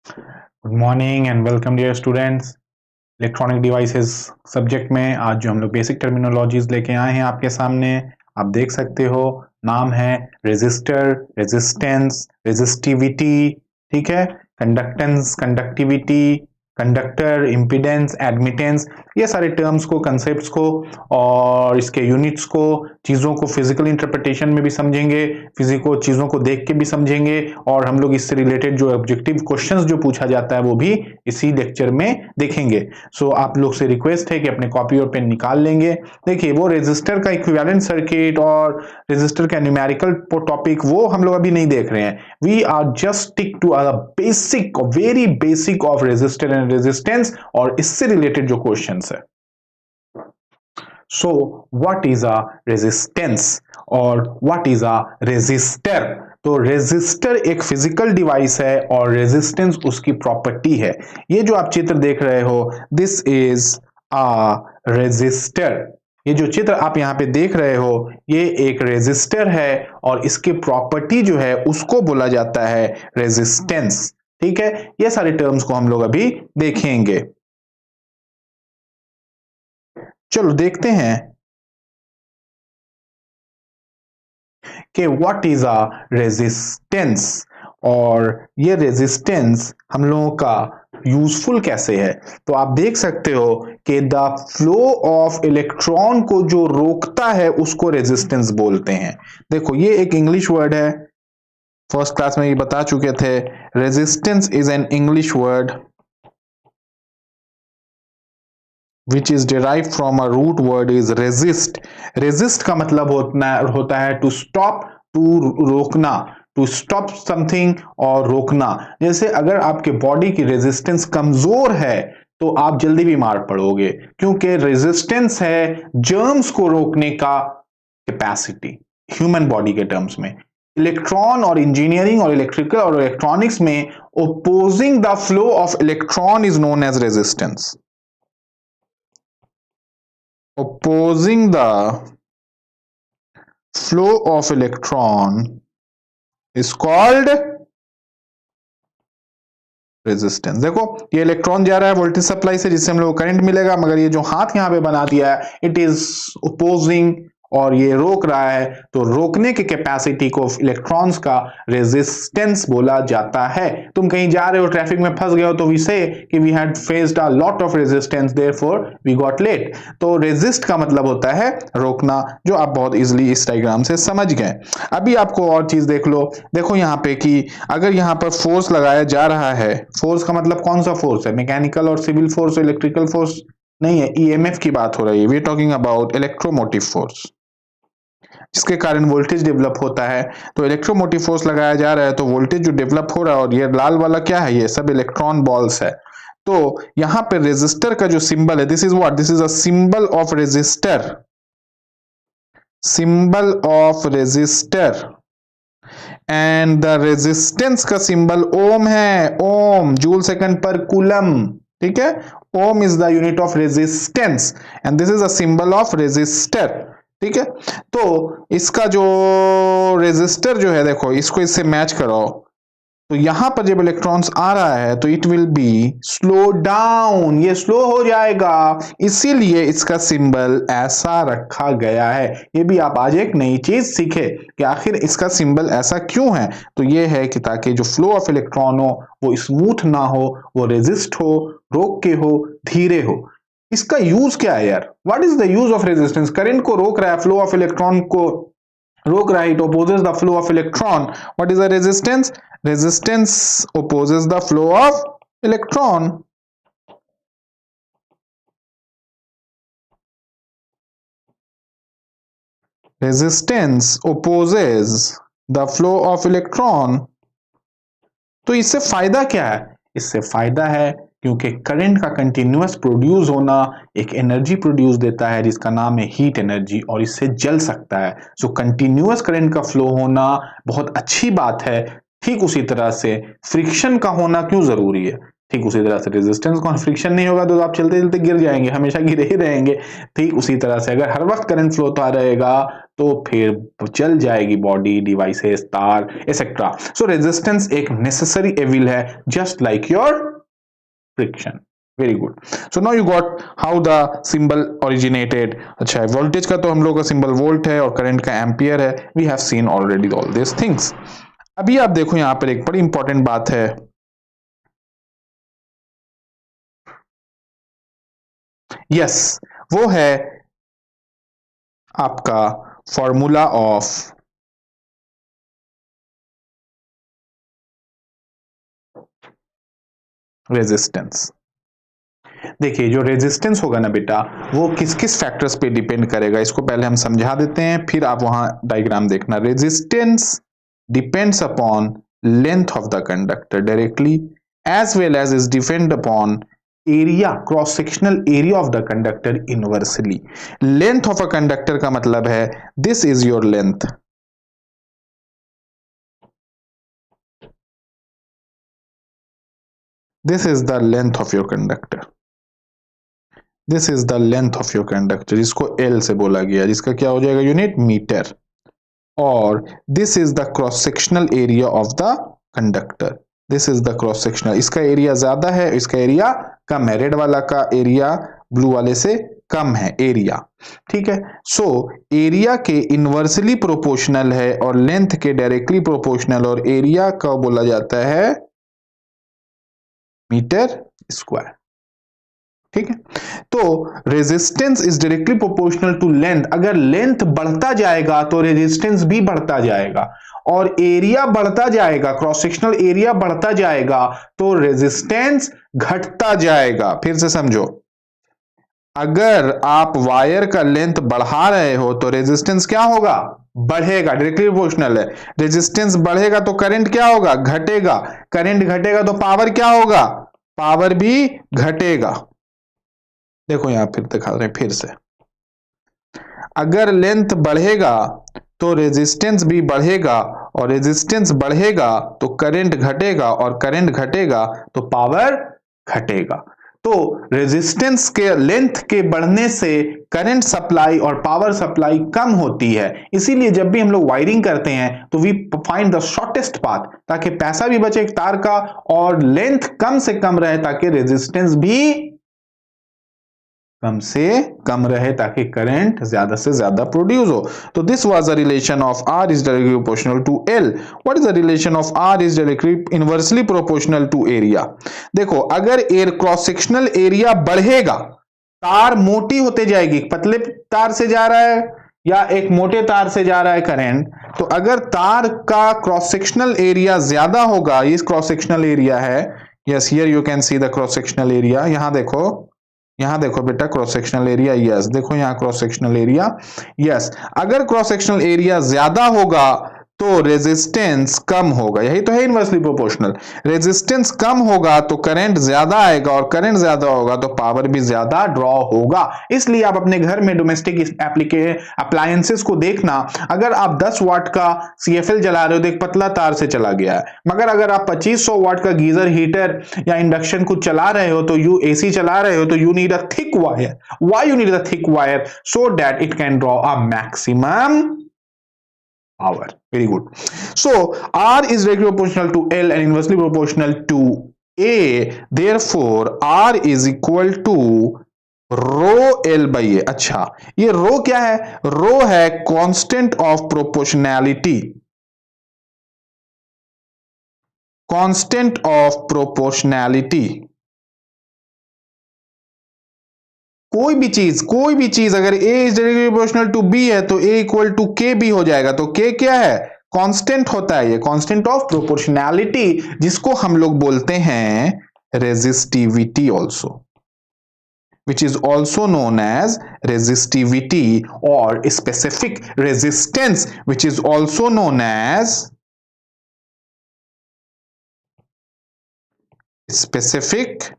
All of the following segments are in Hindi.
Good morning and welcome dear students. Electronic devices subject में आज जो हम लोग बेसिक टर्मिनोलॉजीज लेके आए हैं आपके सामने, आप देख सकते हो नाम है रेजिस्टर, रेजिस्टेंस, रेजिस्टिविटी, ठीक है, conductance, conductivity, conductor, impedance, admittance, ये सारे टर्म्स को, कंसेप्ट्स को और इसके यूनिट्स को, चीज़ों को फिजिकल इंटरप्रिटेशन में भी समझेंगे, फिजिको चीज़ों को देख के भी समझेंगे और हम लोग इससे रिलेटेड जो ऑब्जेक्टिव क्वेश्चंस जो पूछा जाता है वो भी इसी लेक्चर में देखेंगे। सो आप लोग से रिक्वेस्ट है कि अपने कॉपी और पेन निकाल लेंगे। देखिए वो रेजिस्टर का इक्विवेलेंट सर्किट और रेजिस्टर का न्यूमेरिकल टॉपिक वो हम लोग अभी नहीं देख रहे हैं। We are just stick to a basic, very basic of resistor and resistance और इससे रिलेटेड जो क्वेश्चंस है। So what is a resistance और what is a resistor? तो रेजिस्टर एक फिजिकल डिवाइस है और रेजिस्टेंस उसकी प्रॉपर्टी है। ये जो आप चित्र देख रहे हो, दिस इज अ रेजिस्टर। ये जो चित्र आप यहाँ पे देख रहे हो ये एक रेजिस्टर है और इसकी प्रॉपर्टी जो है उसको बोला जाता है रेजिस्टेंस। ठीक है, ये सारे टर्म्स को हम लोग अभी देखेंगे। चलो देखते हैं कि व्हाट इज अ रेजिस्टेंस और ये रेजिस्टेंस हम लोगों का यूजफुल कैसे है। तो आप देख सकते हो कि द फ्लो ऑफ इलेक्ट्रॉन को जो रोकता है उसको रेजिस्टेंस बोलते हैं। देखो ये एक इंग्लिश वर्ड है, फर्स्ट क्लास में ये बता चुके थे। Resistance is an English word which is derived from a root word is resist। resist का मतलब होता है to stop, to रोकना, to stop something और रोकना। जैसे अगर आपके बॉडी की रेजिस्टेंस कमजोर है तो आप जल्दी बीमार पड़ोगे, क्योंकि रेजिस्टेंस है जर्म्स को रोकने का कैपेसिटी ह्यूमन बॉडी के टर्म्स में। इलेक्ट्रॉन और इंजीनियरिंग और इलेक्ट्रिकल और इलेक्ट्रॉनिक्स में opposing the flow of electron is known as resistance. Opposing the flow of electron is called resistance. देखो ये इलेक्ट्रॉन जा रहा है वोल्टेज सप्लाई से जिससे हम लोग को करंट मिलेगा, मगर ये जो हाथ यहां पे बना दिया है इट इज ओपोजिंग और ये रोक रहा है, तो रोकने के कैपेसिटी को इलेक्ट्रॉन्स का रेजिस्टेंस बोला जाता है। तुम कहीं जा रहे हो, ट्रैफिक में फंस गए हो, तो वी से कि we had faced a lot of resistance therefore we got late. तो रेजिस्ट का मतलब होता है रोकना, जो आप बहुत इजीली इस डायग्राम से समझ गए। अभी आपको और चीज देख लो, देखो यहाँ पे कि अगर यहाँ पर फोर्स लगाया जा रहा है, फोर्स का मतलब कौन सा फोर्स है, मैकेनिकल और सिविल फोर्स, इलेक्ट्रिकल फोर्स नहीं है, ईएमएफ की बात हो रही है। We are talking about electromotive force, जिसके कारण वोल्टेज डेवलप होता है। तो इलेक्ट्रोमोटिव फोर्स लगाया जा रहा है तो वोल्टेज जो डेवलप हो रहा है, और ये लाल वाला क्या है, ये सब इलेक्ट्रॉन बॉल्स है। तो यहां पे रेजिस्टर का जो सिंबल है, this is what, this is a symbol of resistor, symbol of resistor. And the resistance का सिंबल ओम है, ओम जूल सेकंड पर कूलम। ठीक है, ohm is the unit of resistance and this is a symbol of resistor. ठीक है, तो इसका जो रेजिस्टर जो है, देखो इसको इससे मैच करो, तो यहां पर जब इलेक्ट्रॉन्स आ रहा है तो it will be slow down, ये स्लो हो जाएगा, इसीलिए इसका सिंबल ऐसा रखा गया है। ये भी आप आज एक नई चीज सीखे कि आखिर इसका सिंबल ऐसा क्यों है। तो ये है कि ताकि जो फ्लो ऑफ इलेक्ट्रॉन हो वो स्मूथ ना हो, वो रेजिस्ट हो, रोक के हो, धीरे हो। इसका यूज क्या है यार, what is the use of resistance? Current को रोक रहा है, फ्लो ऑफ इलेक्ट्रॉन को रोक रहा है, it opposes the flow of electron। what is the resistance? Resistance opposes the flow of electron। resistance opposes the flow of electron। तो इससे फायदा क्या है? इससे फायदा है क्योंकि करंट का कंटिन्यूअस प्रोड्यूस होना एक एनर्जी प्रोड्यूस देता है जिसका नाम है हीट एनर्जी, और इससे जल सकता है। सो कंटिन्यूअस करंट का फ्लो होना बहुत अच्छी बात है। ठीक उसी तरह से फ्रिक्शन का होना क्यों जरूरी है, ठीक उसी तरह से रेजिस्टेंस का फ्रिक्शन नहीं होगा तो आप चलते चलते गिर जाएंगे, हमेशा गिरे ही रहेंगे। ठीक उसी तरह से अगर हर वक्त करंट फ्लो होता रहेगा तो फिर चल जाएगी बॉडी, डिवाइसेस, तार एक्सेट्रा। सो रेजिस्टेंस एक नेसेसरी एविल है, just like your friction. Very good. So now you got how the symbol originated. अच्छा है, वोल्टेज का तो हम लोग का सिंबल वोल्ट है और करंट का एम्पियर है। We have seen already all this things. अभी आप देखो यहां पर एक बड़ी इंपॉर्टेंट बात है। यस, वो है आपका फॉर्मूला ऑफ रेजिस्टेंस। देखिए जो रेजिस्टेंस होगा ना बेटा, वो किस किस फैक्टर्स पे डिपेंड करेगा, इसको पहले हम समझा देते हैं, फिर आप वहां डायग्राम देखना। Resistance depends upon length of the conductor directly as well as is depend upon area, cross sectional area of the conductor inversely. Length of a conductor का मतलब है this is your length, this is the length of your conductor, this is the length of your conductor, जिसको L से बोला गया, जिसका क्या हो जाएगा यूनिट मीटर। और this is the cross sectional area of the conductor, this is the cross sectional. इसका एरिया ज्यादा है, इसका एरिया कम है। रेड वाला का एरिया ब्लू वाले से कम है एरिया, ठीक है। सो एरिया के इनवर्सली प्रोपोर्शनल है और लेंथ के डायरेक्टली प्रोपोर्शनल, और एरिया का बोला जाता है मीटर स्क्वायर, ठीक है। तो resistance is directly proportional to length. अगर लेंथ बढ़ता जाएगा तो रेजिस्टेंस भी बढ़ता जाएगा, और एरिया बढ़ता जाएगा, क्रॉस सेक्शनल एरिया बढ़ता जाएगा तो रेजिस्टेंस घटता जाएगा। फिर से समझो, अगर आप वायर का लेंथ बढ़ा रहे हो तो रेजिस्टेंस क्या होगा, बढ़ेगा, डायरेक्टली प्रोपोर्शनल है। रेजिस्टेंस बढ़ेगा तो करंट क्या होगा, घटेगा। करंट घटेगा तो पावर क्या होगा, पावर भी घटेगा। देखो यहां फिर दिखा रहे हैं फिर से, अगर लेंथ बढ़ेगा तो रेजिस्टेंस भी बढ़ेगा, और रेजिस्टेंस बढ़ेगा तो करंट घटेगा, और करंट घटेगा तो पावर घटेगा। तो रेजिस्टेंस के लेंथ के बढ़ने से करंट सप्लाई और पावर सप्लाई कम होती है। इसीलिए जब भी हम लोग वायरिंग करते हैं तो we find the shortest path, ताकि पैसा भी बचे तार का और लेंथ कम से कम रहे, ताकि रेजिस्टेंस भी कम से कम रहे, ताकि करंट ज्यादा से ज्यादा प्रोड्यूस हो। तो this was a relation of R is directly proportional to L। What is the relation of R is directly inversely proportional to area. देखो अगर एयर क्रॉस सेक्शनल एरिया बढ़ेगा, तार मोटी होते जाएगी, पतले तार से जा रहा है या एक मोटे तार से जा रहा है करंट, तो अगर तार का क्रॉस सेक्शनल एरिया ज्यादा होगा, ये क्रॉस सेक्शनल एरिया है, yes here you can see the cross sectional area. यहां देखो बेटा क्रॉस सेक्शनल एरिया, यस देखो यहां क्रॉस सेक्शनल एरिया, यस। अगर क्रॉस सेक्शनल एरिया ज्यादा होगा तो रेजिस्टेंस कम होगा, यही तो है इनवर्सली प्रोपोर्शनल। रेजिस्टेंस कम होगा तो करंट ज्यादा आएगा, और करंट ज्यादा होगा तो पावर भी ज्यादा ड्रॉ होगा। इसलिए आप अपने घर में डोमेस्टिक अप्लायंसेस को देखना, अगर आप 10 वाट का CFL जला रहे हो तो एक पतला तार से चला गया है, मगर अगर आप 2500 वाट का गीजर, हीटर या इंडक्शन को चला रहे हो, तो यू AC चला रहे हो, तो you need a thick wire. Why you need a thick wire? So that it can draw a maximum power. Very good. So R is directly proportional to L and inversely proportional to A. Therefore R is equal to rho L by A. अच्छा, ये रो क्या है? रो है constant of proportionality, constant of proportionality. कोई भी चीज अगर A is directly proportional to B है तो A इक्वल टू K भी हो जाएगा। तो K क्या है? कांस्टेंट होता है, ये कांस्टेंट ऑफ प्रोपोर्शनैलिटी, जिसको हम लोग बोलते हैं resistivity also, which is also known as resistivity, or specific resistance, which is also known as specific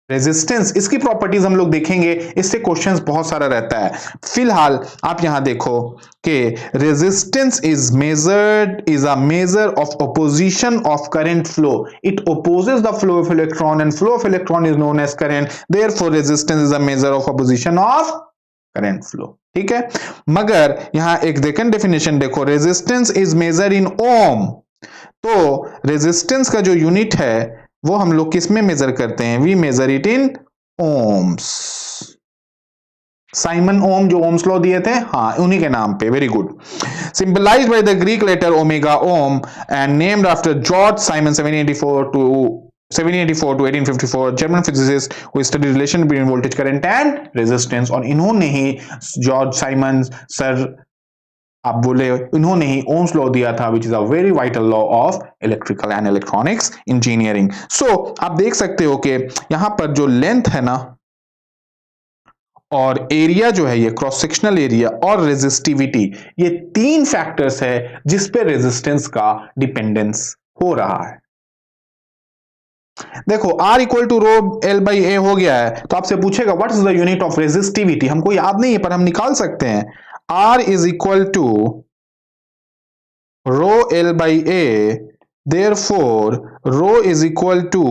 resistance. इसकी प्रॉपर्टीज हम लोग देखेंगे, इससे क्वेश्चंस बहुत सारा रहता है। फिलहाल आप यहां देखो कि resistance is a measure of opposition of current flow. It opposes the flow of electron and flow of electron is known as current. Therefore resistance is a measure of opposition of current flow, ठीक है। मगर यहां एक सेकंड डेफिनेशन देखो, रेजिस्टेंस इज मेजर इन ओम। तो रेजिस्टेंस का जो यूनिट है वो हम लोग किस में मेजर करते हैं? We measure it in ohms. Simon Ohm जो ओम्स लॉ दिए थे, हाँ उन्हीं के नाम पे, very good. Symbolized by the Greek letter omega ohm and named after George Simon 1784 to 1854, German physicist who study relation between voltage current and resistance. और इन्होंने ही, जॉर्ज साइमन सर आप बोले, इन्होंने ही ओम्स लॉ दिया था, which is a very vital law of electrical and electronics engineering. So आप देख सकते हो कि यहां पर जो लेंथ है ना और एरिया जो है, ये क्रॉस सेक्शनल एरिया और रेजिस्टिविटी, ये तीन फैक्टर्स है जिस पे रेजिस्टेंस का डिपेंडेंस हो रहा है। देखो R equal to rho L by A हो गया है, तो आपसे पूछेगा what is the unit of resistivity. हमको याद नहीं है पर हम निकाल सकते हैं। R is equal to rho L by A, therefore rho is equal to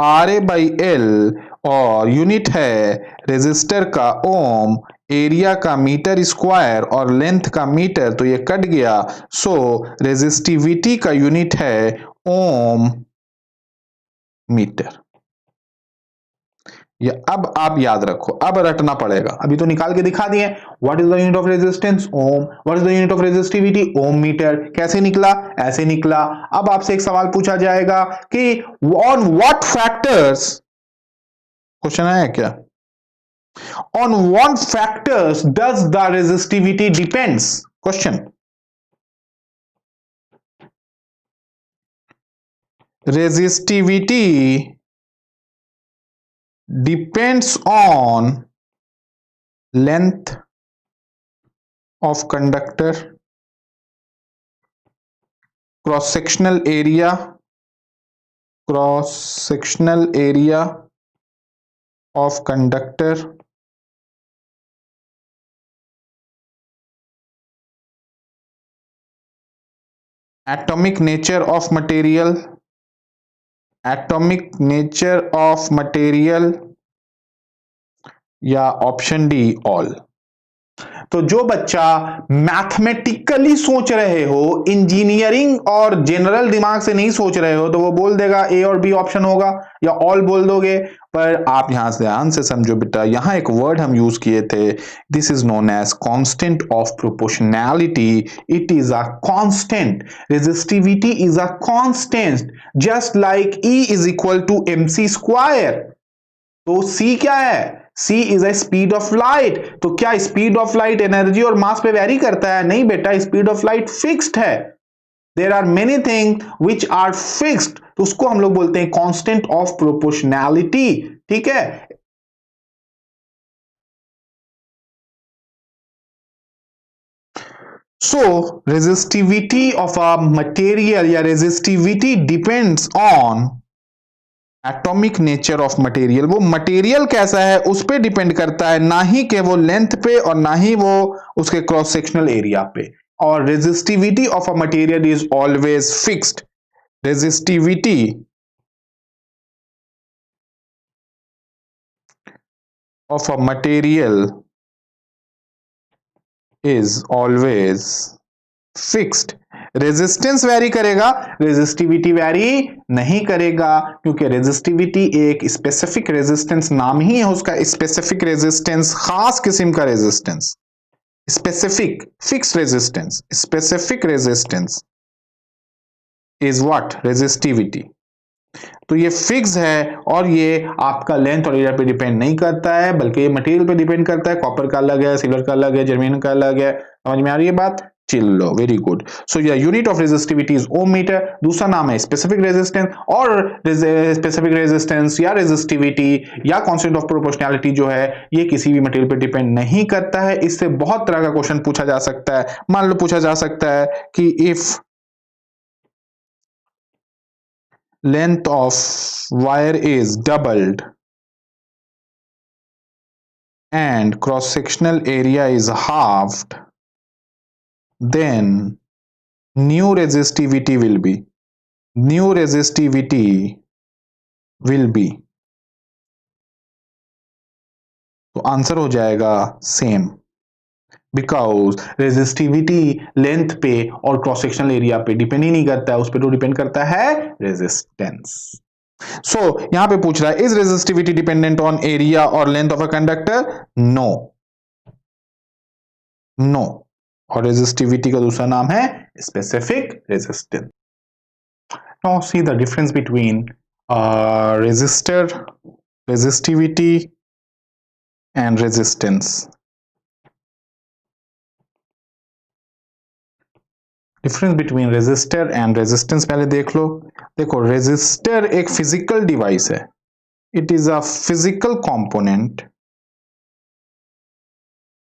RA by L, और यूनिट है रेजिस्टर का ओम, एरिया का मीटर स्क्वायर और लेंथ का मीटर, तो ये कट गया। सो रेजिस्टिविटी का यूनिट है ओम मीटर। ये अब आप याद रखो, अब रटना पड़ेगा, अभी तो निकाल के दिखा दिए। What is the unit of resistance? Ohm. What is the unit of resistivity? Ohm metre. कैसे निकला? ऐसे निकला। अब आपसे एक सवाल पूछा जाएगा कि ऑन व्हाट फैक्टर्स, क्वेश्चन आया क्या, on what factors does the resistivity depends? Question, resistivity depends on length of conductor, cross sectional area of conductor, atomic nature of material, या ऑप्शन डी ऑल। तो जो बच्चा मैथमेटिकली सोच रहे हो, इंजीनियरिंग और जनरल दिमाग से नहीं सोच रहे हो, तो वो बोल देगा ए और बी ऑप्शन होगा, या ऑल बोल दोगे। पर आप यहां से ध्यान से समझो बेटा, यहां एक वर्ड हम यूज किए थे, this is known as constant of proportionality. It is a constant, resistivity is a constant, just like E is equal to MC square. तो C क्या है? C is a speed of light. तो क्या स्पीड ऑफ लाइट एनर्जी और मास पे वेरी करता है? नहीं बेटा, स्पीड ऑफ लाइट फिक्स्ड है। There are many thing which are fixed, तो उसको हम लोग बोलते हैं कांस्टेंट ऑफ प्रोपोर्शनैलिटी, ठीक है। सो रेजिस्टिविटी ऑफ अ मटेरियल या resistivity depends on atomic nature of material. वो मटेरियल कैसा है उस पे डिपेंड करता है, ना ही कि वो लेंथ पे और ना ही वो उसके क्रॉस सेक्शनल एरिया पे। और resistivity of a material is always fixed. Resistivity of a material is always fixed. Resistance vary करेगा, रेजिस्टिविटी वैरी नहीं करेगा, क्योंकि रेजिस्टिविटी एक स्पेसिफिक रेजिस्टेंस, नाम ही है उसका स्पेसिफिक रेजिस्टेंस, खास किस्म का resistance. Specific, fix resistance, specific resistance is what? Resistivity. तो ये फिक्स है और ये आपका लेंथ और एरिया पे डिपेंड नहीं करता है, बल्कि ये मटेरियल पे डिपेंड करता है। कॉपर का अलग है, सिल्वर का अलग है, जर्मेनियम का अलग है। समझ में आ रही है बात? चिल्लो, वेरी गुड। सो या unit of resistivity is ohm metre. दूसरा नाम है स्पेसिफिक रेजिस्टेंस, और स्पेसिफिक रेजिस्टेंस या रेजिस्टिविटी या कांस्टेंट ऑफ प्रोपोर्शनैलिटी जो है, ये किसी भी मटेरियल पे डिपेंड नहीं करता है। इससे बहुत तरह का क्वेश्चन पूछा जा सकता है। मान लो पूछा जा सकता है कि if length of wire is doubled and cross sectional area is halved, then new resistivity will be तो आंसर हो जाएगा सेम, बिकॉज रेजिस्टिविटी लेंथ पे और क्रॉस सेक्शनल एरिया पे डिपेंड ही नहीं करता है, उस पर तो डिपेंड करता है रेजिस्टेंस। सो यहां पे पूछ रहा है, is resistivity dependent on area और length of a conductor? No, no. और रेजिस्टिविटी का दूसरा नाम है specific resistance. Now see the difference between resistor, resistivity and resistance. Difference between resistor and resistance पहले देख लो। देखो, रेजिस्टर एक फिजिकल डिवाइस है, it is a physical component,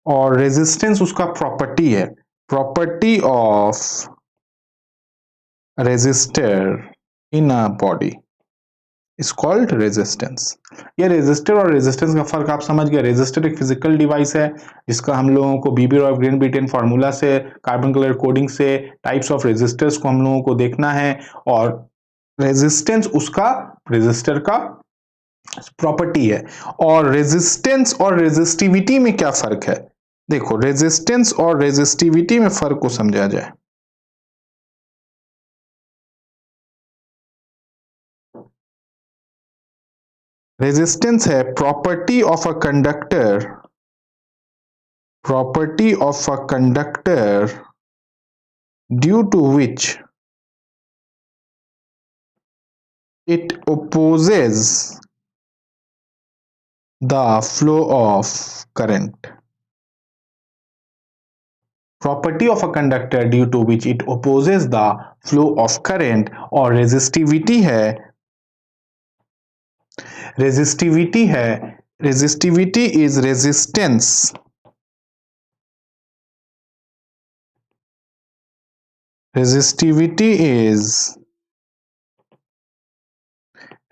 और रेजिस्टेंस उसका प्रॉपर्टी है। Property of resistor in a body is called resistance. ये रेजिस्टर और रेजिस्टेंस का फर्क आप समझ गए। रेजिस्टर एक फिजिकल डिवाइस है जिसका हम लोगों को बीबी और ग्रीन ब्रिटेन फार्मूला से, कार्बन कलर कोडिंग से टाइप्स ऑफ रेजिस्टर्स को हम लोगों को देखना है, और रेजिस्टेंस उसका रेजिस्टर का प्रॉपर्टी है। और रेजिस्टेंस और रेजिस्टिविटी में क्या फर्क है? देखो, रेजिस्टेंस और रेजिस्टिविटी में फर्क को समझा जाए। रेजिस्टेंस है property of a conductor, property of a conductor due to which it opposes the flow of current. Property of a conductor due to which it opposes the flow of current, और resistivity है, resistivity is resistance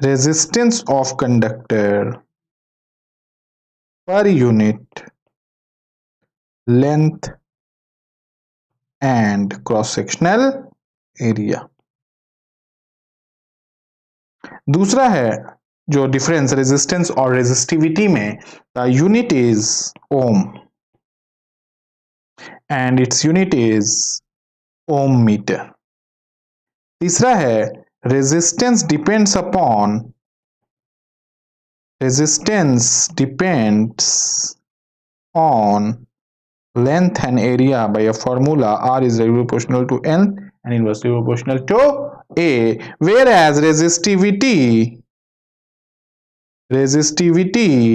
resistance of conductor per unit length and cross sectional area. दूसरा है जो डिफरेंस रेजिस्टेंस और रेजिस्टिविटी में, the unit is ohm and its unit is ohm metre. तीसरा है resistance depends on length and area by a formula R is proportional to N and inversely proportional to A, whereas resistivity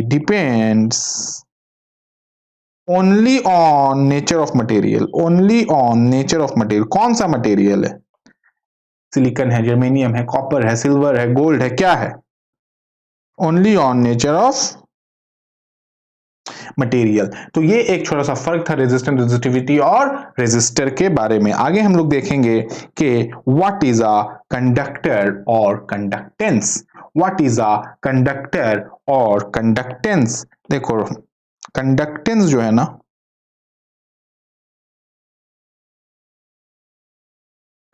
depends only on nature of material, कौन सा मटेरियल है? सिलिकॉन है, जर्मेनियम है, कॉपर है, सिल्वर है, गोल्ड है, क्या है? Only on nature of material. तो ये एक छोटा सा फर्क था रेजिस्टेंस, रेजिस्टिविटी और रेजिस्टर के बारे में। आगे हम लोग देखेंगे कि व्हाट इज अ कंडक्टर और conductance. What is a conductor और कंडक्टेंस। देखो, कंडक्टेंस जो है ना,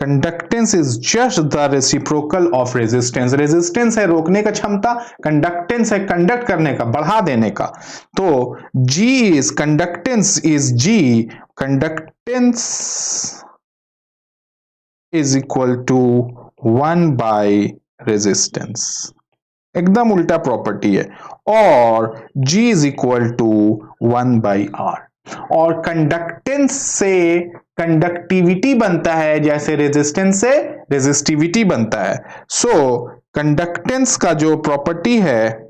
conductance is just the reciprocal of resistance. Resistance है रोकने का क्षमता, कंडक्टेंस है कंडक्ट करने का, बढ़ा देने का। तो G is conductance is G, conductance is equal to 1 by resistance. एकदम उल्टा प्रॉपर्टी है। और G is equal to 1 by R। और कंडक्टेंस से कंडक्टिविटी बनता है जैसे रेजिस्टेंस से रेजिस्टिविटी बनता है। सो कंडक्टेंस का जो प्रॉपर्टी है,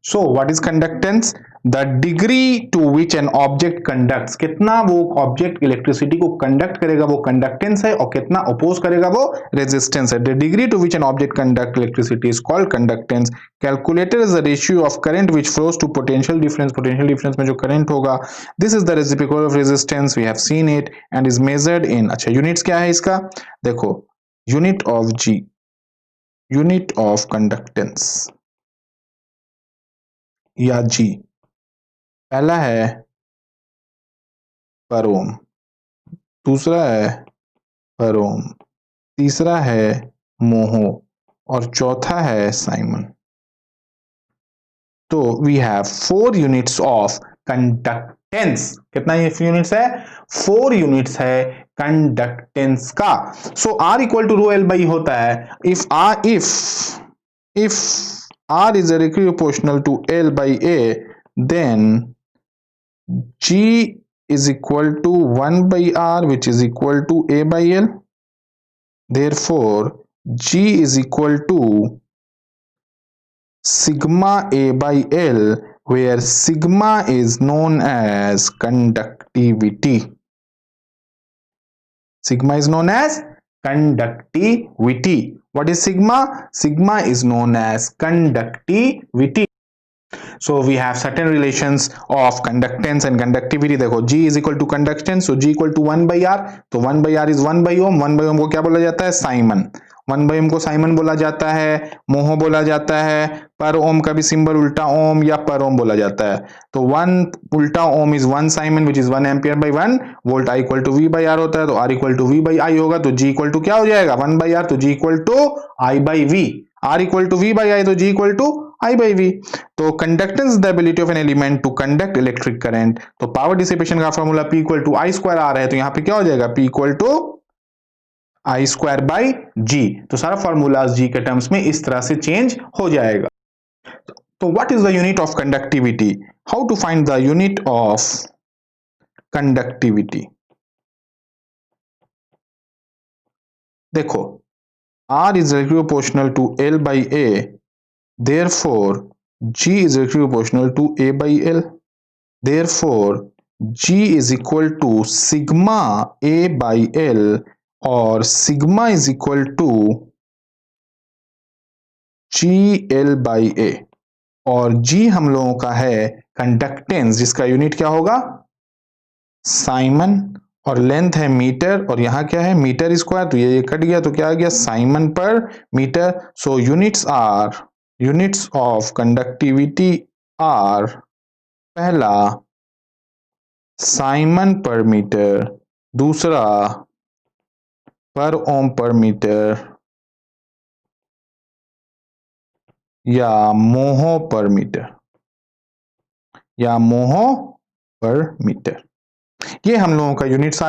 so what is conductance? The degree to which an object conducts, कितना वो ऑब्जेक्ट इलेक्ट्रिसिटी को कंडक्ट करेगा वो कंडक्टेंस है, और कितना अपोज करेगा वो रेजिस्टेंस है। The degree to which an object conduct electricity is called conductance. Calculated is the ratio of current which flows to potential difference. Potential difference में जो करंट होगा, this is the reciprocal of resistance, we have seen it and is measured in. अच्छा, यूनिट्स क्या है इसका? देखो, unit of G, unit of conductance या G, पहला है पर ओम, दूसरा है पर ओम, तीसरा है मोहो, और चौथा है साइमन। तो we have 4 units of conductance. कितना यूनिट्स है? 4 यूनिट्स है कंडक्टेंस का। So R equal to rho L by होता है if R is directly proportional to L by A, then G is equal to 1 by R, which is equal to A by L. Therefore, G is equal to sigma A by L, where sigma is known as conductivity. Sigma is known as conductivity. What is sigma? Sigma is known as conductivity. So we have certain relations of conductance and conductivity. देखो G is equal to conductance, so G equal to 1 by R, तो 1 by R is 1 by ohm. 1 by ohm को क्या बोला जाता है? साइमन। 1 by ohm को साइमन बोला जाता है, मोह बोला जाता है, पर ओम का भी सिंबल उल्टा ओम या पर ओम बोला जाता है। तो 1 उल्टा ohm is 1 siemens which is 1 ampere by 1 volt. I equal to V by R होता है, तो R equal to V by I होगा, तो G इक्वल टू क्या हो जाएगा? 1 बाई R, तो G equal to I by V। R equal to V by I, तो G equal to I by V। तो conductance the ability of an element to conduct electric current. तो पावर डिसिपेशन का formula P equal to I square R है, तो यहाँ पे क्या हो जाएगा? P equal to I square by G। तो सारा फॉर्मूला G के टर्म्स में इस तरह से चेंज हो जाएगा। तो what is the unit of conductivity? How to find the unit of conductivity? देखो, R is directly proportional to L by A, therefore G is directly proportional to A by L, therefore G is equal to sigma A by L, और sigma is equal to GL by A, और G हम लोगों का है कंडक्टेंस, जिसका यूनिट क्या होगा? साइमन, और लेंथ है मीटर, और यहाँ क्या है? मीटर स्क्वायर, तो ये कट गया, तो क्या आ गया? Siemens per metre. So units of conductivity are, पहला साइमन पर मीटर, दूसरा पर ओम पर मीटर या मोहो पर मीटर, ये हम लोगों का यूनिट्स।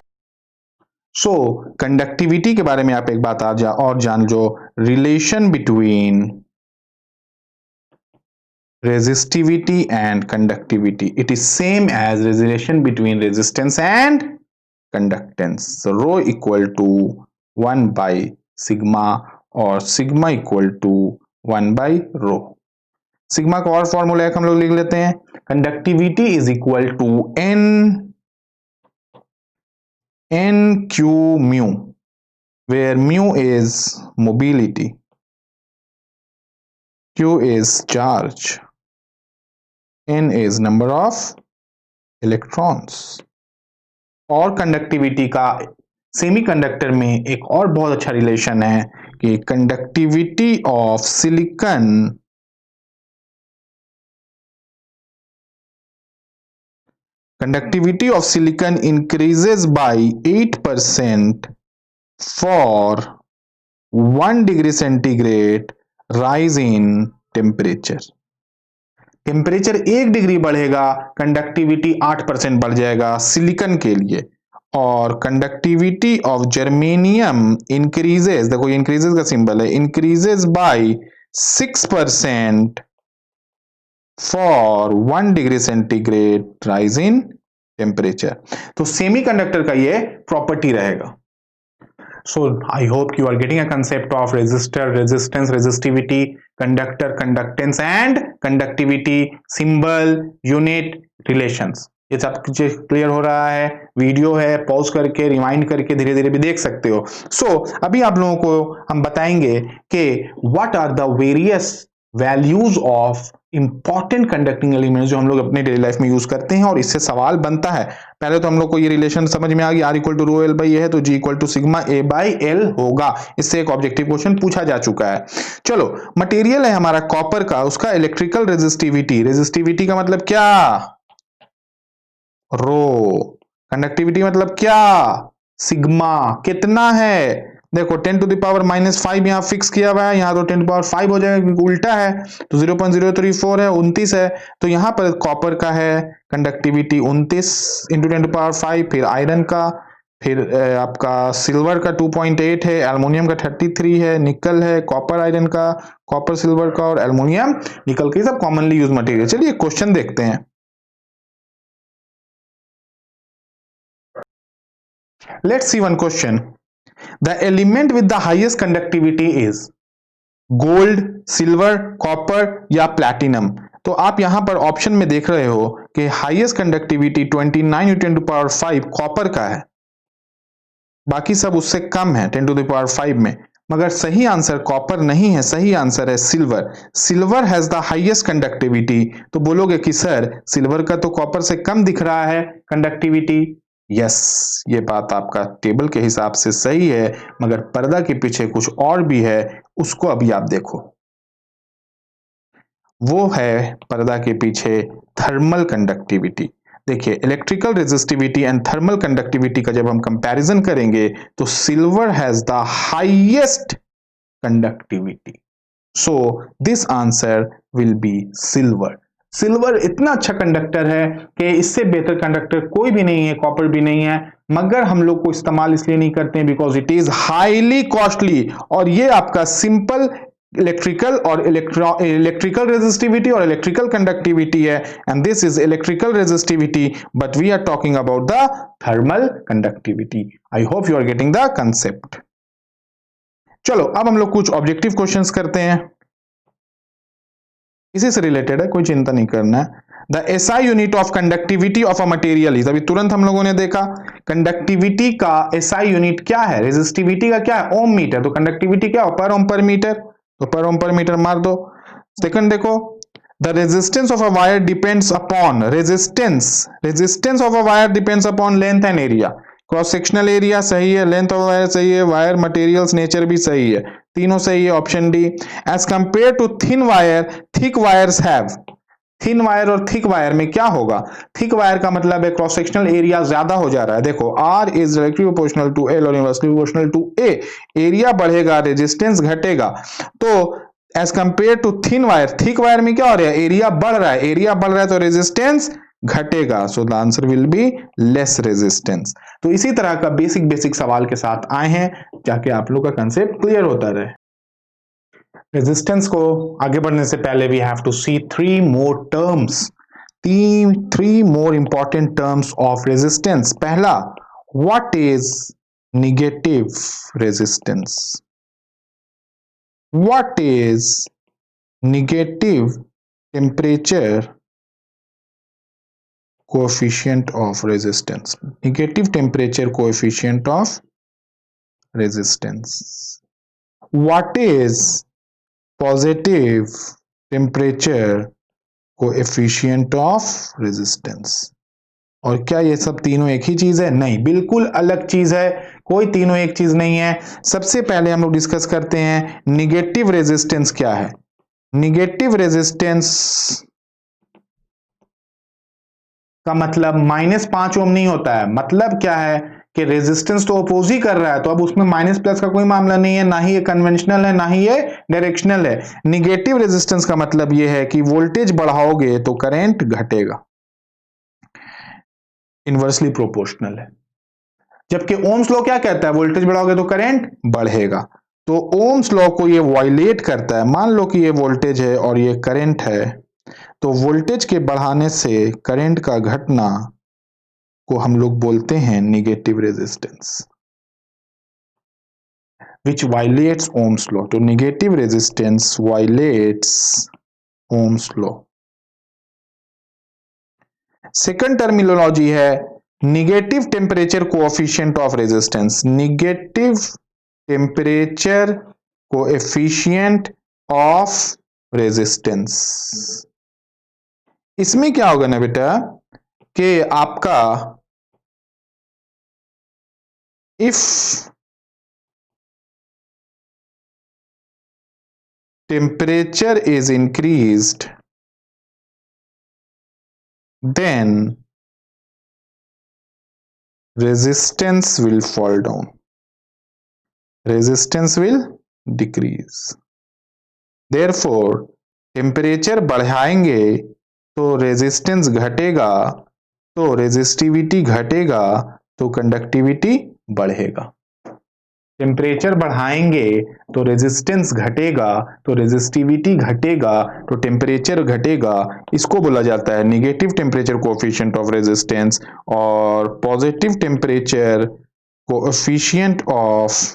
सो कंडक्टिविटी के बारे में आप एक बात और जान लो, relation between resistivity and conductivity. It is same as relation between resistance and conductance. So rho equal to 1 by sigma, और sigma equal to 1 by rho. Sigma का और फॉर्मूला हम लोग लिख लेते हैं। Conductivity is equal to n q mu, where mu is mobility, q is charge, n is number of electrons। और कंडक्टिविटी का सेमीकंडक्टर में एक और बहुत अच्छा रिलेशन है कि conductivity of silicon increases by 8% for 1 degree centigrade rise in temperature। Temperature 1 degree बढ़ेगा, कंडक्टिविटी 8% बढ़ जाएगा सिलिकॉन के लिए। और कंडक्टिविटी ऑफ जर्मेनियम इंक्रीजेस, देखो इंक्रीजेस का सिंबल है, increases by 6% for 1 degree centigrade rise in temperature. तो सेमीकंडक्टर का ये प्रॉपर्टी रहेगा। So I hope you are getting a concept of resistor, resistance, resistivity, conductor, conductance and conductivity, symbol, unit, relations। ये सब क्लियर हो रहा है? वीडियो है, पॉज करके रिवाइंड करके धीरे धीरे भी देख सकते हो। अभी आप लोगों को हम बताएंगे कि what are the various values of important conducting elements जो हम लोग अपने डेली लाइफ में यूज करते हैं, और इससे सवाल बनता है। पहले तो हम लोग को ये रिलेशन समझ में आ गया, R equal to rho L by A है, तो G equal to sigma A by L होगा। इससे एक ऑब्जेक्टिव क्वेश्चन पूछा जा चुका है। चलो, मटेरियल है हमारा कॉपर का, उसका इलेक्ट्रिकल रेजिस्टिविटी का मतलब क्या? रो। कंडक्टिविटी मतलब क्या? सिग्मा। कितना है? देखो 10⁻⁻5 यहाँ फिक्स किया हुआ है, यहाँ तो 10⁻5 हो जाएगा क्योंकि उल्टा है, तो 0.034 है, 29 है। तो यहाँ पर कॉपर का है कंडक्टिविटी 29 इंटू 10⁻5, फिर आयरन का, फिर आपका सिल्वर का 2.8 है, एल्युमिनियम का 33 है, निकल है, कॉपर आयरन का, कॉपर सिल्वर का और एल्युमिनियम निकल के, सब कॉमनली यूज मटेरियल। चलिए क्वेश्चन देखते हैं। Let's see one question. The element with the highest conductivity is gold, silver, copper या प्लैटिनम। तो आप यहां पर ऑप्शन में देख रहे हो कि हाईएस्ट कंडक्टिविटी 29 × 10⁻5 कॉपर का है, बाकी सब उससे कम है 10⁻5 में, मगर सही आंसर कॉपर नहीं है, सही आंसर है silver. Silver has the highest conductivity. तो बोलोगे कि सर सिल्वर का तो कॉपर से कम दिख रहा है कंडक्टिविटी। यस, ये बात आपका टेबल के हिसाब से सही है, मगर पर्दा के पीछे कुछ और भी है, उसको अभी आप देखो। वो है पर्दा के पीछे थर्मल कंडक्टिविटी। देखिए electrical resistivity and thermal conductivity का जब हम कंपैरिजन करेंगे तो silver has the highest conductivity, so this answer will be silver. Silver इतना अच्छा कंडक्टर है कि इससे बेहतर कंडक्टर कोई भी नहीं है, कॉपर भी नहीं है, मगर हम लोग को इस्तेमाल इसलिए नहीं करते हैं because it is highly costly. और ये आपका सिंपल इलेक्ट्रिकल और इलेक्ट्रिकल रेजिस्टिविटी और इलेक्ट्रिकल कंडक्टिविटी है, and this is electrical resistivity, but we are talking about the thermal conductivity. I hope you are getting the concept. चलो अब हम लोग कुछ ऑब्जेक्टिव क्वेश्चंस करते हैं, इसी से रिलेटेड है, कोई चिंता नहीं करना है। The SI unit of conductivity of a material is, अभी तुरंत हम लोगों ने देखा कंडक्टिविटी का एसआई यूनिट क्या है, रेजिस्टिविटी का क्या है, ओम मीटर, तो कंडक्टिविटी क्या हो, पर ओम पर मीटर, तो पर ओम पर मीटर मार दो। सेकंड देखो, the resistance of a wire depends upon, resistance of a wire depends upon length and area. Cross sectional area सही है, लेंथ ऑफ वायर सही है, वायर मटेरियल्स नेचर भी सही है, तीनों सही है, option D. As compare to thin wire, thick wires have, thin wire और थिक वायर में क्या होगा, थिक वायर का मतलब है क्रॉस सेक्शनल एरिया ज्यादा हो जा रहा है। देखो R is directly proportional to L और inversely proportional to A, area बढ़ेगा रेजिस्टेंस घटेगा। तो as compare to thin wire, thick wire में क्या हो रहा है, एरिया बढ़ रहा है, एरिया बढ़ रहा है तो रेजिस्टेंस घटेगा, so the answer will be less resistance. तो इसी तरह का बेसिक सवाल के साथ आए हैं, जाके आप लोग का कंसेप्ट क्लियर होता रहे। रेजिस्टेंस को आगे बढ़ने से पहले we have to see three more terms, three more important terms of resistance. पहला, what is negative resistance, what is negative temperature coefficient of resistance, negative temperature coefficient of resistance. What is positive temperature coefficient of resistance? और क्या ये सब तीनों एक ही चीज है? नहीं, बिल्कुल अलग चीज है, कोई तीनों एक चीज नहीं है। सबसे पहले हम लोग डिस्कस करते हैं निगेटिव रेजिस्टेंस क्या है। निगेटिव रेजिस्टेंस का मतलब -5 ओम नहीं होता है, मतलब क्या है कि रेजिस्टेंस तो अपोज ही कर रहा है, तो अब उसमें माइनस प्लस का कोई मामला नहीं है, ना ही ये कन्वेंशनल है ना ही ये डायरेक्शनल है। निगेटिव रेजिस्टेंस का मतलब ये है कि वोल्टेज बढ़ाओगे तो करंट घटेगा, इनवर्सली प्रोपोर्शनल है। जबकि ओम्स लॉ क्या कहता है, वोल्टेज बढ़ाओगे तो करंट बढ़ेगा। तो ओम्स लॉ को ये वायलेट करता है। मान लो कि ये वोल्टेज है और ये करंट है, तो वोल्टेज के बढ़ाने से करंट का घटना को हम लोग बोलते हैं negative resistance, which violates Ohm's law. तो negative resistance violates Ohm's law. Second terminology है negative temperature coefficient of resistance, negative temperature coefficient of resistance. इसमें क्या होगा ना बेटा कि आपका if temperature is increased, then resistance will fall down. resistance will decrease. Therefore temperature बढ़ाएंगे तो रेजिस्टेंस घटेगा, तो रेजिस्टिविटी घटेगा तो कंडक्टिविटी बढ़ेगा। टेम्परेचर बढ़ाएंगे तो रेजिस्टेंस घटेगा, तो रेजिस्टिविटी घटेगा तो टेम्परेचर घटेगा। इसको बोला जाता है negative temperature coefficient of resistance. और positive temperature coefficient of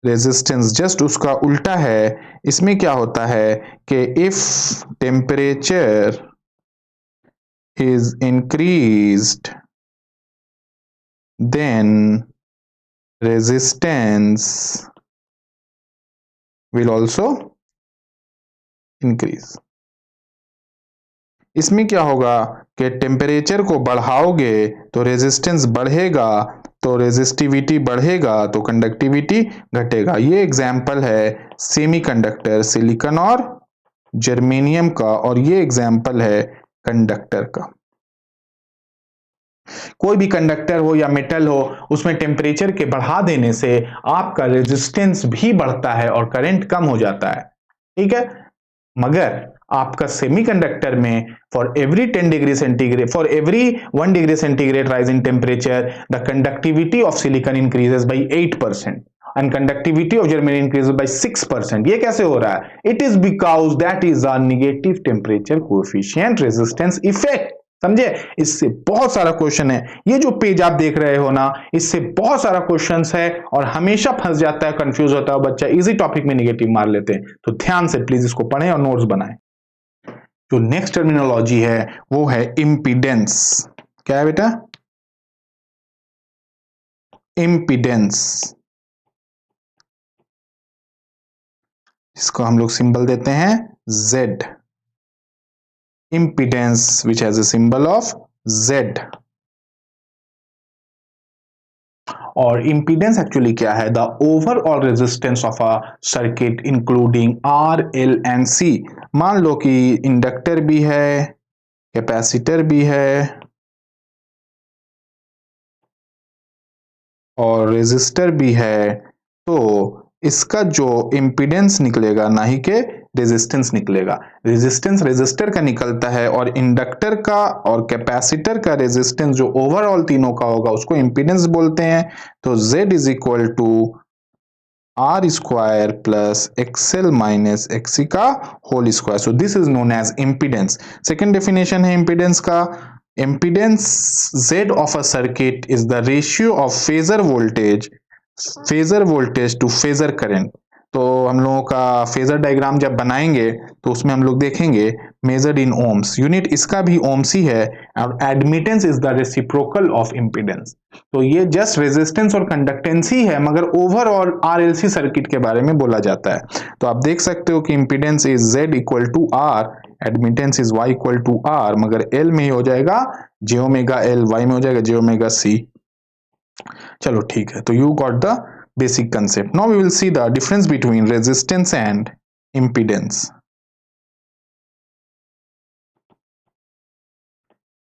resistance just उसका उल्टा है। इसमें क्या होता है कि if temperature is increased then resistance will also increase। इसमें क्या होगा कि टेम्परेचर को बढ़ाओगे तो रेजिस्टेंस बढ़ेगा, तो रेजिस्टिविटी बढ़ेगा तो कंडक्टिविटी घटेगा। ये एग्जाम्पल है सेमीकंडक्टर सिलिकॉन और जर्मेनियम का, और ये एग्जाम्पल है कंडक्टर का। कोई भी कंडक्टर हो या मेटल हो, उसमें टेम्परेचर के बढ़ा देने से आपका रेजिस्टेंस भी बढ़ता है और करंट कम हो जाता है, ठीक है। मगर आपका सेमीकंडक्टर में for every 10 degree centigrade, for every 1 degree centigrade rise in temperature the conductivity of silicon increases by 8% and conductivity of germanium increases by 6%। ये कैसे हो रहा है? It is because that is a negative temperature coefficient resistance effect। समझे? इससे बहुत सारा क्वेश्चन है। ये जो पेज आप देख रहे हो ना, इससे बहुत सारा क्वेश्चन है और हमेशा फंस जाता है, कंफ्यूज होता है बच्चा, इजी टॉपिक में नेगेटिव मार लेते हैं। तो ध्यान से प्लीज इसको पढ़ें और नोट्स बनाएं। जो नेक्स्ट टर्मिनोलॉजी है वो है इंपीडेंस। क्या है बेटा? इंपीडेंस। इसको हम लोग सिंबल देते हैं Z। impedance which has a symbol of Z। और impedance एक्चुअली क्या है? The overall resistance of a circuit including R, L and C। मान लो कि इंडक्टर भी है, कैपेसिटर भी है और रेजिस्टर भी है, तो इसका जो इंपीडेंस निकलेगा ना ही के रेजिस्टेंस निकलेगा। रेजिस्टेंस रेजिस्टर का निकलता है और इंडक्टर का और कैपेसिटर का रेजिस्टेंस जो ओवरऑल तीनों का होगा उसको इंपीडेंस बोलते हैं। तो Z is equal to R square plus XL minus XC का whole square. So this is known as impedance. Second definition है इंपीडेंस का, impedance Z of a circuit is the ratio of phasor voltage to phasor current। तो हम लोगों का फेजर डायग्राम जब बनाएंगे तो उसमें हम लोग देखेंगे मेजर्ड इन ओम्स, यूनिट इसका भी ओम्स ही है और admittance is the reciprocal of impedance. तो ये जस्ट रेजिस्टेंस और कंडक्टेंस ही है, मगर ओवरऑल आरएलसी सर्किट के बारे में बोला जाता है। तो आप देख सकते हो कि impedance is Z equal to R, admittance is Y equal to R, मगर L में ही हो जाएगा j ओमेगा L, Y में हो जाएगा j ओमेगा C। चलो ठीक है, तो you got the basic concept। Now we will see the difference between resistance and impedance।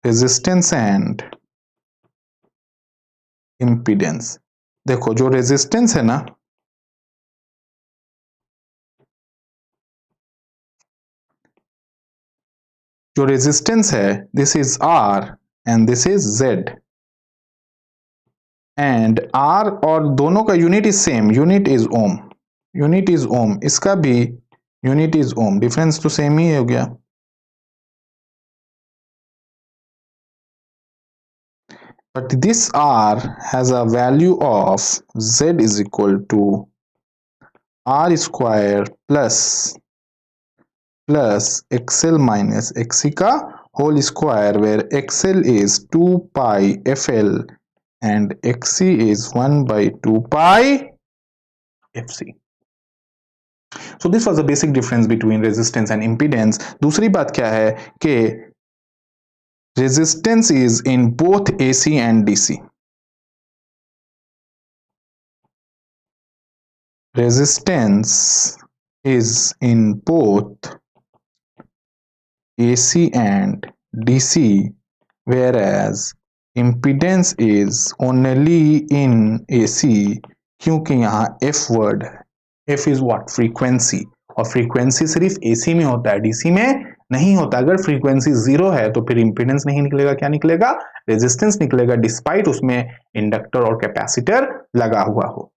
resistance and impedance। देखो जो resistance है ना, जो resistance है, this is R and this is Z and R और दोनों का unit is same, unit is ohm, unit is ohm, इसका भी यूनिट इज ओम, डिफरेंस तो सेम ही हो गया। But this R has a value of Z is equal to R square plus XL minus XC का whole square, where XL is 2 pi FL and XC is 1 by 2 pi FC। So this was the basic difference between resistance and impedance। दूसरी बात क्या है कि resistance is in both AC and DC। resistance is in both AC and DC, whereas impedance is only in AC। क्योंकि यहाँ एफ वर्ड है। F is what? फ्रीक्वेंसी, और फ्रीक्वेंसी सिर्फ एसी में होता है, डीसी में नहीं होता। अगर फ्रीक्वेंसी 0 है तो फिर इंपीडेंस नहीं निकलेगा, क्या निकलेगा? रेजिस्टेंस निकलेगा, डिस्पाइट उसमें इंडक्टर और कैपेसिटर लगा हुआ हो।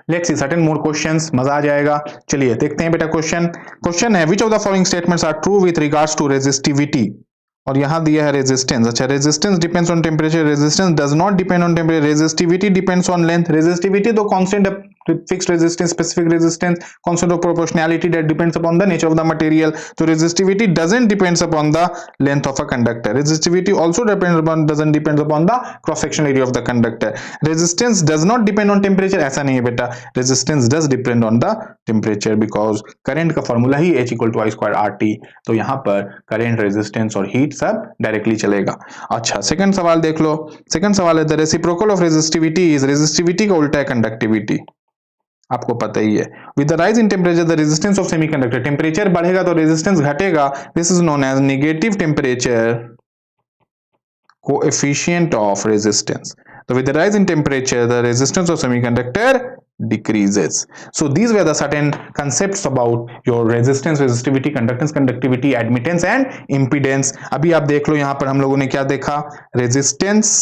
Let's see certain more questions, मजा आ जाएगा। चलिए देखते हैं बेटा क्वेश्चन है which of the following statements are true with regards to resistivity, और यहां दिया है रेजिस्टेंस। अच्छा, resistance depends on temperature, resistance does not depend on temperature, resistivity depends on length, resistivity तो कांस्टेंट है, fixed resistance, specific resistance, constant of proportionality that depends upon the nature of the material. तो resistivity doesn't depends upon the length of a conductor, resistivity also doesn't depends upon the cross section area of the conductor. Resistance does not depend on temperature, ऐसा नहीं है बेटा, resistance does depend on the temperature because current का फॉर्मूला ही H = I²RT, तो यहां पर करंट, रेजिस्टेंस और हीट सब डायरेक्टली चलेगा। अच्छा, सेकंड सवाल देख लो। सेकंड सवाल है the reciprocal of resistivity is, resistivity का उल्टा है कंडक्टिविटी, आपको पता ही है। With the rise in temperature the resistance of semiconductor, temperature बढ़ेगा तो रेजिस्टेंस घटेगा, this is known as negative temperature coefficient of resistance. So with the rise in temperature, the resistance of semiconductor decreases. So these were the certain concepts about your resistance, resistivity, conductance, conductivity, admittance and impedance. अभी आप देख लो यहां पर हम लोगों ने क्या देखा, resistance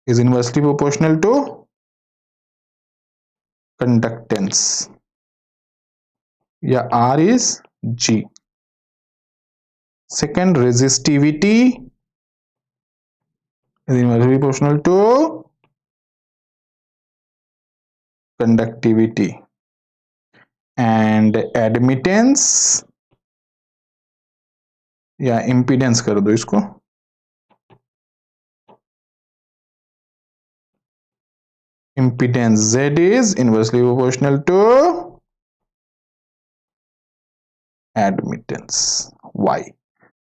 is inversely proportional to conductance, या R is G. Second, resistivity is inversely proportional to conductivity, and admittance या impedance कर दो इसको, impedance Z is inversely proportional to admittance Y.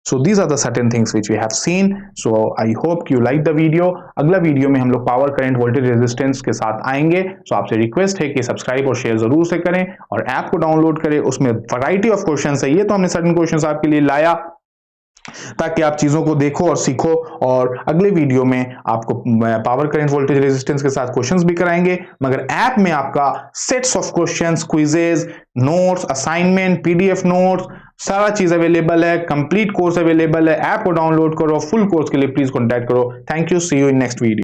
So these are the certain things which we have seen. So I hope you like the video. अगला वीडियो में हम लोग पावर, करंट, वोल्टेज, रेजिस्टेंस के साथ आएंगे। So आपसे रिक्वेस्ट है कि सब्सक्राइब और शेयर जरूर से करें और ऐप को डाउनलोड करें, उसमें वैरायटी ऑफ क्वेश्चंस है। ये तो हमने सर्टेन क्वेश्चंस आपके लिए लाया ताकि आप चीजों को देखो और सीखो, और अगले वीडियो में आपको पावर, करंट, वोल्टेज, रेजिस्टेंस के साथ क्वेश्चंस भी कराएंगे, मगर ऐप में आपका sets of questions, quizzes, notes, assignment, PDF notes, सारा चीज अवेलेबल है, कंप्लीट कोर्स अवेलेबल है। ऐप को डाउनलोड करो, फुल कोर्स के लिए प्लीज कॉन्टैक्ट करो। Thank you, see you in next video.